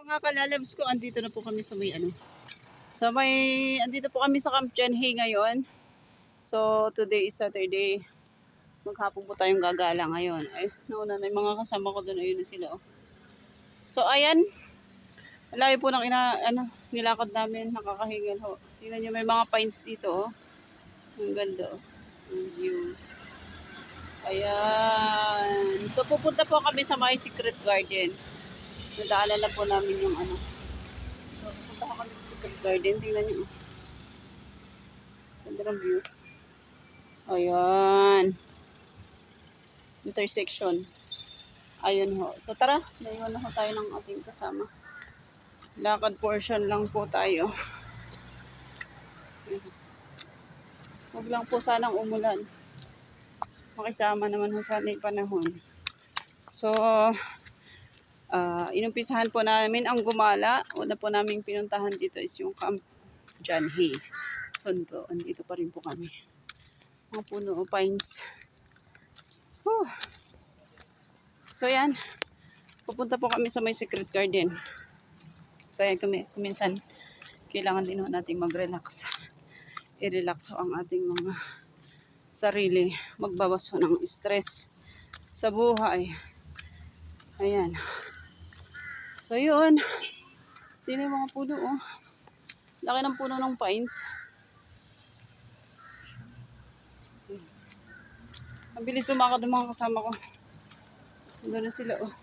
Mga kalalabs ko, andito na po kami sa may andito po kami sa Camp Janhay ngayon. So, today is Saturday. Maghapon po tayong gagala ngayon. Ay, nauna na yung mga kasama ko doon. Ayun na sila, oh. So, ayan. Layo po ng nilakad namin. Nakakahingal, ho. Tingnan nyo, may mga pines dito, oh. Ang ganda, oh. Ang view. Ayan. So, pupunta po kami sa My Secret Garden. Nadaanan na po namin yung So, pupunta kami sa Secret Garden. Tingnan nyo. Ganda ng view. Ayan. Intersection. Ayun ho. So, tara. Naiwan na ho tayo ng ating kasama. Lakad portion lang po tayo. Huwag lang po sanang umulan. Makisama naman ho sana yung panahon. So, inumpisahan po namin ang gumala. Una po namin pinuntahan dito is yung Camp Janhay. Sondo. Andito pa rin po kami. Mga puno o pines. Whew. So, yan. Pupunta po kami sa may Secret Garden. So, yan kuminsan kailangan din natin mag-relax. I-relax ho ang ating mga sarili. Magbawas ho ng stress sa buhay. Ayan. So, yun. Tingnan yung mga puno, oh. Laki ng puno ng pines. Ang bilis lumakad ng mga kasama ko. Doon na sila, oh.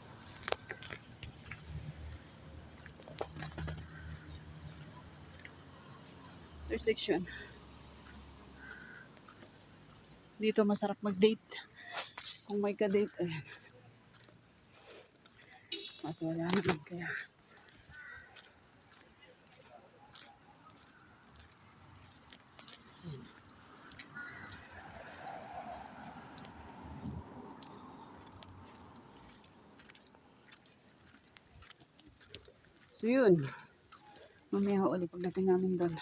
Intersection. Dito masarap mag-date. Kung may ka-date, ayan. Mas wala naman kaya. So yun. Mamaya ulit pagdating namin doon.